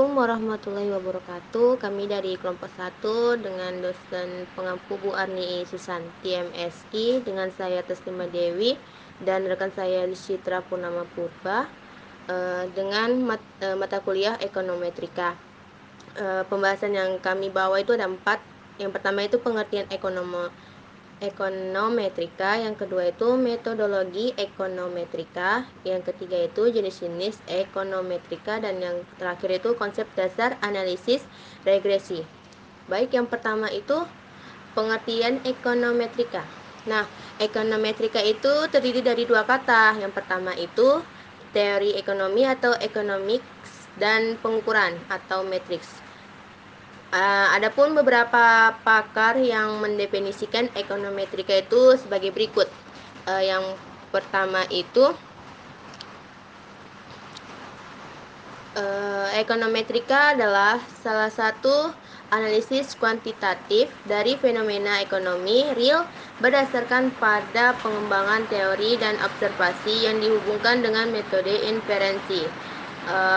Assalamualaikum warahmatullahi wabarakatuh. Kami dari kelompok 1 dengan dosen pengampu Bu Arni Susanti MSI, dengan saya Taslima Dewi dan rekan saya Citra Purnama Purba, dengan mata kuliah ekonometrika. Pembahasan yang kami bawa itu ada 4. Yang pertama itu pengertian ekonometrika, yang kedua itu metodologi ekonometrika, yang ketiga itu jenis-jenis ekonometrika, dan yang terakhir itu konsep dasar analisis regresi. Baik, yang pertama itu pengertian ekonometrika. Nah, ekonometrika itu terdiri dari 2 kata. Yang pertama itu teori ekonomi atau economics dan pengukuran atau matrix. Adapun beberapa pakar yang mendefinisikan ekonometrika itu sebagai berikut. Yang pertama itu ekonometrika adalah salah satu analisis kuantitatif dari fenomena ekonomi real berdasarkan pada pengembangan teori dan observasi yang dihubungkan dengan metode inferensi.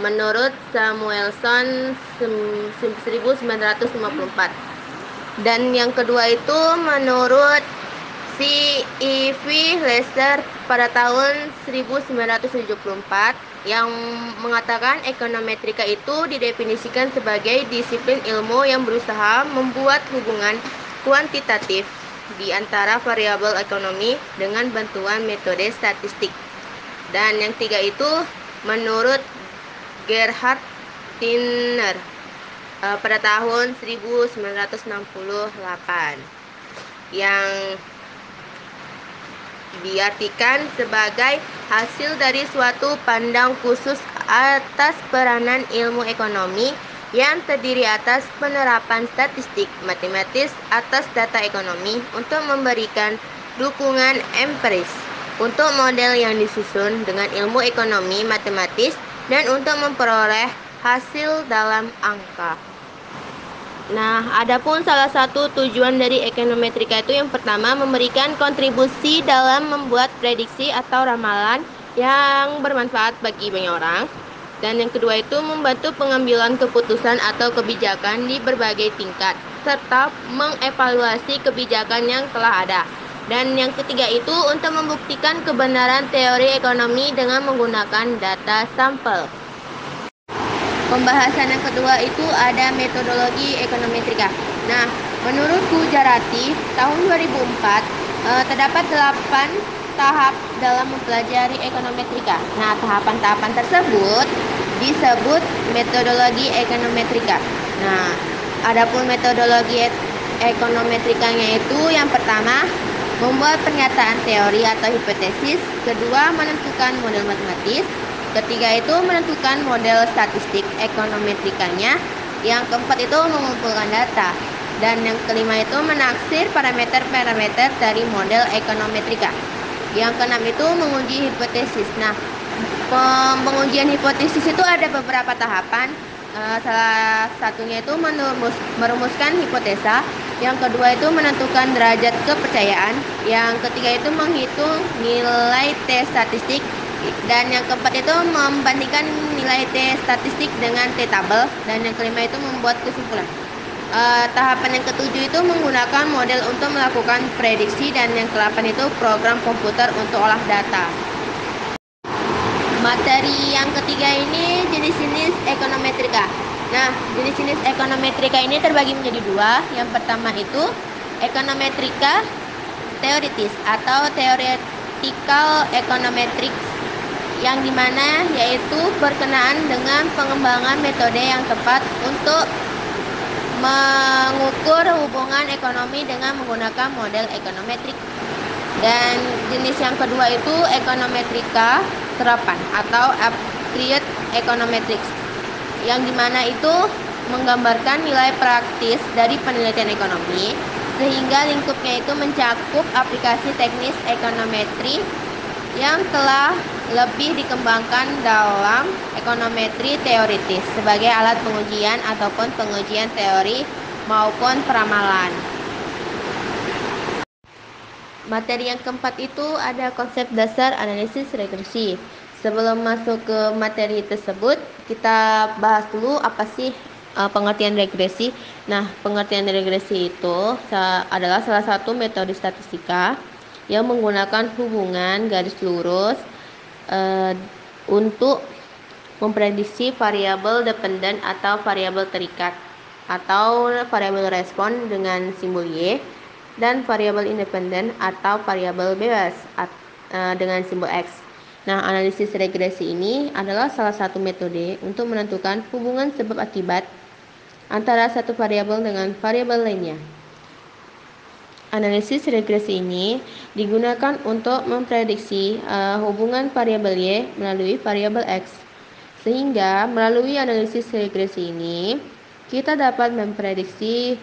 Menurut Samuelson 1954. Dan yang kedua itu menurut C.E.V. Lesser pada tahun 1974, yang mengatakan ekonometrika itu didefinisikan sebagai disiplin ilmu yang berusaha membuat hubungan kuantitatif di antara variabel ekonomi dengan bantuan metode statistik. Dan yang tiga itu menurut Gerhard Tiner pada tahun 1968, yang diartikan sebagai hasil dari suatu pandang khusus atas peranan ilmu ekonomi yang terdiri atas penerapan statistik matematis atas data ekonomi untuk memberikan dukungan empiris untuk model yang disusun dengan ilmu ekonomi matematis dan untuk memperoleh hasil dalam angka. Nah, adapun salah satu tujuan dari ekonometrika itu yang pertama memberikan kontribusi dalam membuat prediksi atau ramalan yang bermanfaat bagi banyak orang. Dan yang kedua itu membantu pengambilan keputusan atau kebijakan di berbagai tingkat serta mengevaluasi kebijakan yang telah ada. Dan yang ketiga itu untuk membuktikan kebenaran teori ekonomi dengan menggunakan data sampel. Pembahasan yang kedua itu ada metodologi ekonometrika. Nah, menurut Gujarati tahun 2004 terdapat 8 tahap dalam mempelajari ekonometrika. Nah, tahapan-tahapan tersebut disebut metodologi ekonometrika. Nah, adapun metodologi ekonometrikanya itu yang pertama membuat pernyataan teori atau hipotesis, kedua menentukan model matematis, ketiga itu menentukan model statistik ekonometrikanya, yang keempat itu mengumpulkan data, dan yang kelima itu menaksir parameter-parameter dari model ekonometrika. Yang keenam itu menguji hipotesis. Nah, pengujian hipotesis itu ada beberapa tahapan. Salah satunya itu merumuskan hipotesa, yang kedua itu menentukan derajat kepercayaan, yang ketiga itu menghitung nilai T statistik, dan yang keempat itu membandingkan nilai T statistik dengan T tabel, dan yang kelima itu membuat kesimpulan. Tahapan yang ketujuh itu menggunakan model untuk melakukan prediksi, dan yang ke-8 itu program komputer untuk olah data. Materi yang ketiga ini jenis-jenis ekonometrika. Nah, jenis-jenis ekonometrika ini terbagi menjadi 2. Yang pertama itu ekonometrika teoritis atau theoretical econometrics, yang dimana yaitu berkenaan dengan pengembangan metode yang tepat untuk mengukur hubungan ekonomi dengan menggunakan model ekonometrik. Dan jenis yang kedua itu ekonometrika terapan atau applied econometrics, yang dimana itu menggambarkan nilai praktis dari penelitian ekonomi sehingga lingkupnya itu mencakup aplikasi teknis ekonometri yang telah lebih dikembangkan dalam ekonometri teoritis sebagai alat pengujian ataupun pengujian teori maupun peramalan. Materi yang keempat itu ada konsep dasar analisis regresi. Sebelum masuk ke materi tersebut, kita bahas dulu apa sih pengertian regresi. Nah, pengertian regresi itu adalah salah satu metode statistika yang menggunakan hubungan garis lurus untuk memprediksi variabel dependen atau variabel terikat atau variabel respon dengan simbol Y dan variabel independen atau variabel bebas dengan simbol X. Nah, analisis regresi ini adalah salah satu metode untuk menentukan hubungan sebab akibat antara satu variabel dengan variabel lainnya. Analisis regresi ini digunakan untuk memprediksi hubungan variabel Y melalui variabel X. Sehingga melalui analisis regresi ini, kita dapat memprediksi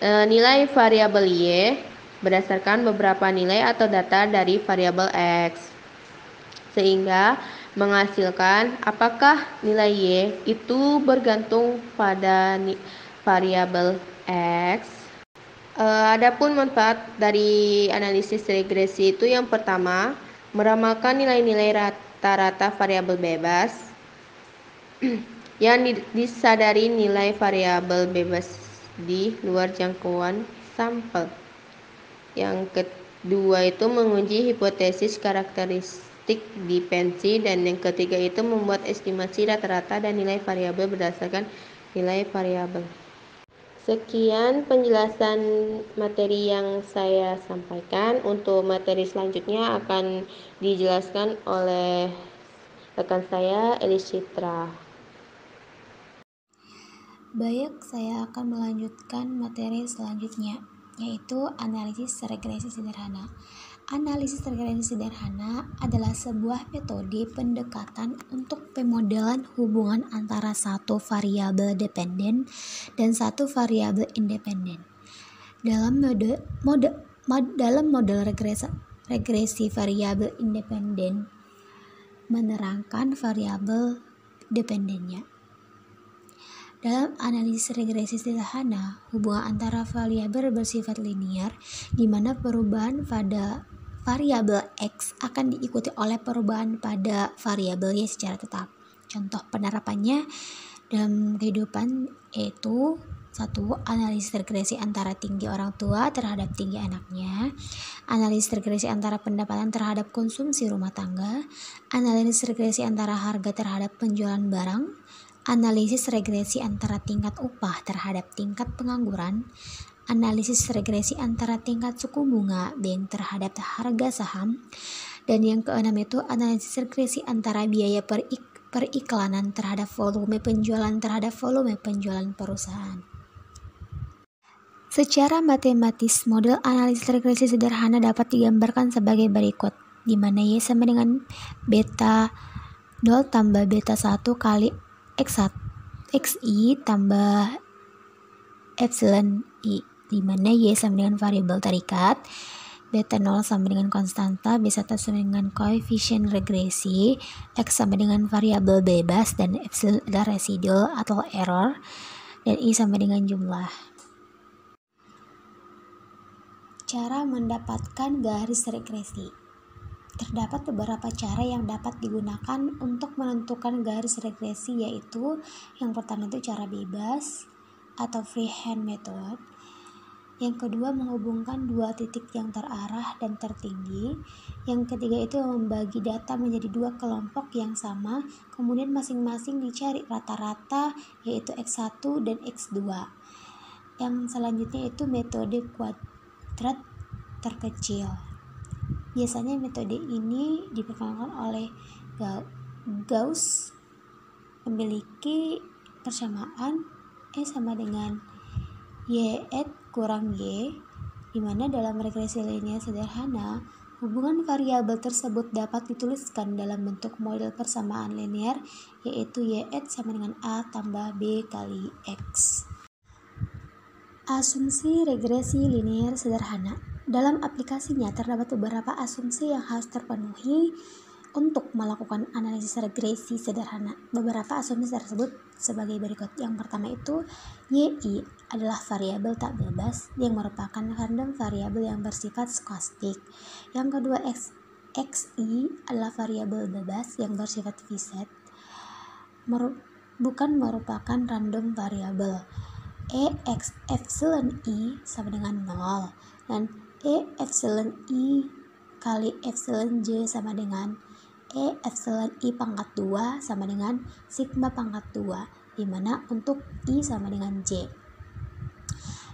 nilai variabel Y berdasarkan beberapa nilai atau data dari variabel X. Sehingga menghasilkan apakah nilai Y itu bergantung pada variabel X. Adapun manfaat dari analisis regresi itu yang pertama, meramalkan nilai-nilai rata-rata variabel bebas yang disadari nilai variabel bebas di luar jangkauan sampel. Yang kedua itu menguji hipotesis karakteristik dimensi, dan yang ketiga itu membuat estimasi rata-rata dan nilai variabel berdasarkan nilai variabel. Sekian penjelasan materi yang saya sampaikan. Untuk materi selanjutnya akan dijelaskan oleh rekan saya, Elis Citra. Baik, saya akan melanjutkan materi selanjutnya, yaitu analisis regresi sederhana. Analisis regresi sederhana adalah sebuah metode pendekatan untuk pemodelan hubungan antara satu variabel dependen dan satu variabel independen. Dalam model regresi variabel independen menerangkan variabel dependennya. Dalam analisis regresi sederhana, hubungan antara variabel bersifat linear, di mana perubahan pada variabel X akan diikuti oleh perubahan pada variabel Y secara tetap. Contoh penerapannya dalam kehidupan yaitu 1. Analisis regresi antara tinggi orang tua terhadap tinggi anaknya. Analisis regresi antara pendapatan terhadap konsumsi rumah tangga. Analisis regresi antara harga terhadap penjualan barang. Analisis regresi antara tingkat upah terhadap tingkat pengangguran. Analisis regresi antara tingkat suku bunga bank terhadap harga saham. Dan yang keenam itu analisis regresi antara biaya periklanan terhadap volume penjualan perusahaan. Secara matematis, model analisis regresi sederhana dapat digambarkan sebagai berikut, di mana Y sama dengan beta 0 tambah beta 1 kali xi tambah epsilon i, di mana Y sama dengan variabel terikat, beta 0 sama dengan konstanta, beta 1 sama dengan koefisien regresi, X sama dengan variabel bebas, dan epsilon adalah residual atau error, dan I sama dengan jumlah. Cara mendapatkan garis regresi. Terdapat beberapa cara yang dapat digunakan untuk menentukan garis regresi, yaitu yang pertama itu cara bebas atau freehand method. Yang kedua menghubungkan dua titik yang terarah dan tertinggi. Yang ketiga itu membagi data menjadi dua kelompok yang sama, kemudian masing-masing dicari rata-rata yaitu X1 dan X2. Yang selanjutnya itu metode kuadrat terkecil. Biasanya metode ini diperkenalkan oleh Gauss, memiliki persamaan E sama dengan Y(X) kurang Y, di mana dalam regresi linear sederhana, hubungan variabel tersebut dapat dituliskan dalam bentuk model persamaan linear, yaitu Y(X) sama dengan A tambah B kali X. Asumsi regresi linear sederhana. Dalam aplikasinya terdapat beberapa asumsi yang harus terpenuhi untuk melakukan analisis regresi sederhana. Beberapa asumsi tersebut sebagai berikut. Yang pertama itu YI adalah variabel tak bebas yang merupakan random variabel yang bersifat skostik. Yang kedua XI adalah variabel bebas yang bersifat Vset, bukan merupakan random variabel. EX epsilon I sama dengan 0 dan E epsilon I kali epsilon J sama dengan E epsilon I pangkat 2 sama dengan sigma pangkat 2, dimana untuk I sama dengan J.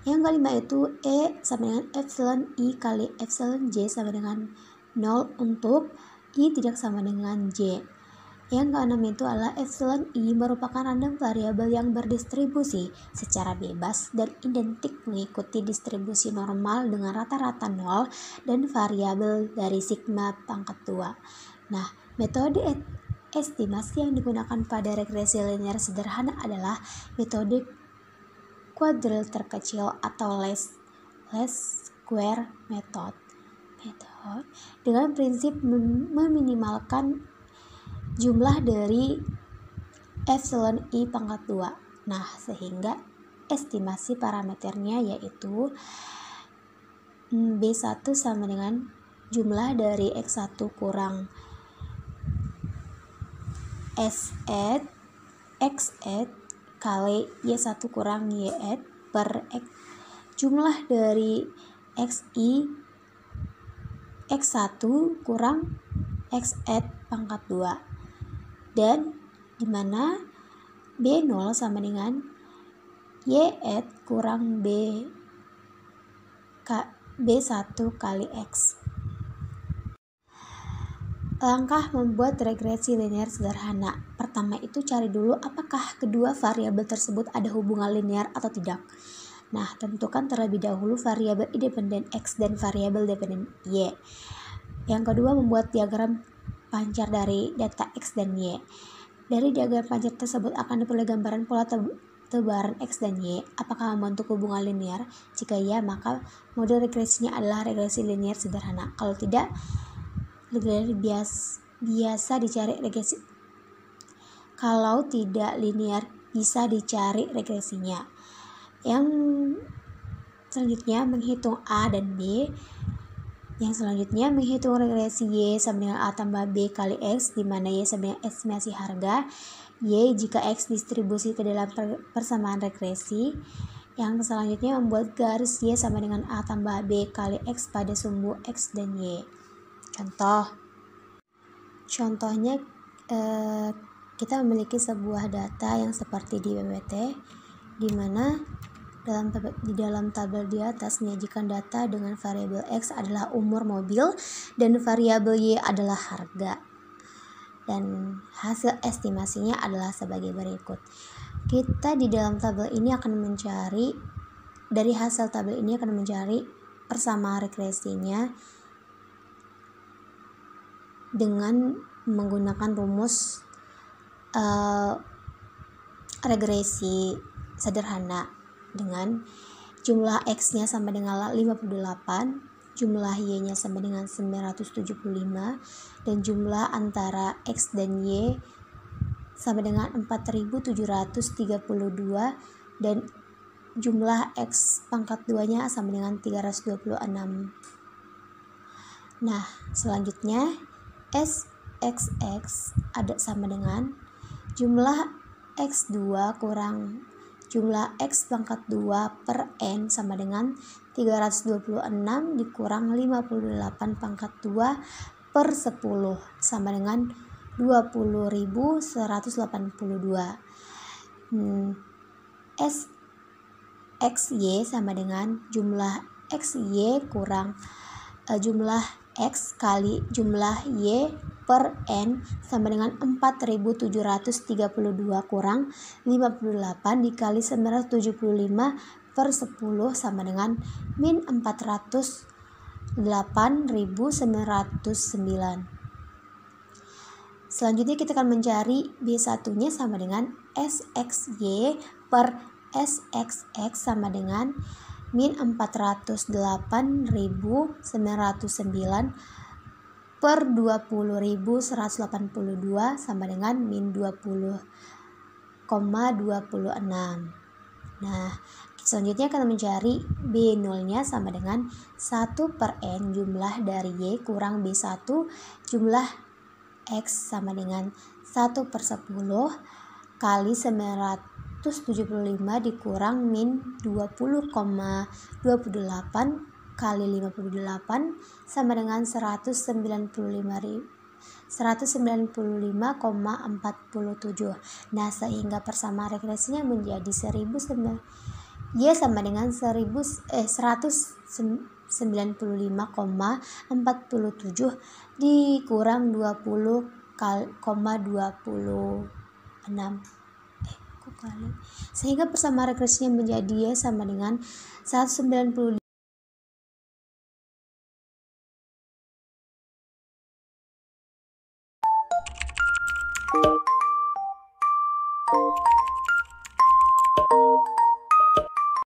Yang kelima itu E sama dengan epsilon I kali epsilon J sama dengan 0 untuk I tidak sama dengan J. Yang keenam itu adalah epsilon I merupakan random variabel yang berdistribusi secara bebas dan identik mengikuti distribusi normal dengan rata-rata 0 dan variabel dari sigma pangkat 2. Nah, metode estimasi yang digunakan pada regresi linear sederhana adalah metode kuadril terkecil atau least square method dengan prinsip meminimalkan jumlah dari epsilon I pangkat 2. Nah, sehingga estimasi parameternya yaitu B1 sama dengan jumlah dari X1 kurang X8 kali Y1 kurang Y8 per X, jumlah dari X1 kurang X8 pangkat 2, dan dimana B0 sama dengan Y8 kurang B1 kali X. Langkah membuat regresi linear sederhana. Pertama itu cari dulu apakah kedua variabel tersebut ada hubungan linear atau tidak. Nah, tentukan terlebih dahulu variabel independen X dan variabel dependen Y. Yang kedua, membuat diagram pancar dari data X dan Y. Dari diagram pancar tersebut akan diperoleh gambaran pola tebaran X dan Y. Apakah membentuk hubungan linear? Jika iya, maka model regresinya adalah regresi linear sederhana. Kalau tidak, biasa dicari regresi. Kalau tidak linear, bisa dicari regresinya. Yang selanjutnya menghitung A dan B. Yang selanjutnya menghitung regresi Y sama dengan A tambah B kali X, di mana Y sama dengan estimasi harga, Y jika X distribusi ke dalam persamaan regresi. Yang selanjutnya membuat garis Y sama dengan A tambah B kali X pada sumbu X dan Y. Contohnya kita memiliki sebuah data yang seperti di PPT, di mana di dalam tabel di atas menyajikan data dengan variabel X adalah umur mobil dan variabel Y adalah harga. Dan hasil estimasinya adalah sebagai berikut. Kita di dalam tabel ini akan mencari, dari hasil tabel ini akan mencari persamaan regresinya dengan menggunakan rumus regresi sederhana, dengan jumlah X-nya sama dengan 58, jumlah Y-nya sama dengan 975, dan jumlah antara X dan Y sama dengan 4732, dan jumlah X pangkat 2-nya sama dengan 326. Nah, selanjutnya SXX ada sama dengan jumlah X2 kurang jumlah X pangkat 2 per N sama dengan 326 dikurang 58 pangkat 2 per 10 sama dengan 20.182. SXY sama dengan jumlah XY kurang jumlah X kali jumlah Y per N sama dengan 4.732 kurang 58 dikali 975 per 10 sama dengan min 408.909. Selanjutnya kita akan mencari B1-nya sama dengan SXY per SXX sama dengan min 408.909 per 20.182 sama dengan min 20,26. Nah, Selanjutnya kita mencari B0 nya sama dengan 1/n jumlah dari Y kurang B1 jumlah X sama dengan 1/10 kali 975 dikurang min 20,28 kali 58 sama dengan 195,47. Nah, sehingga persamaan regresinya menjadi Y sama dengan 195,47 dikurang 20,26. Sehingga persamaan regresinya menjadi Y sama dengan 195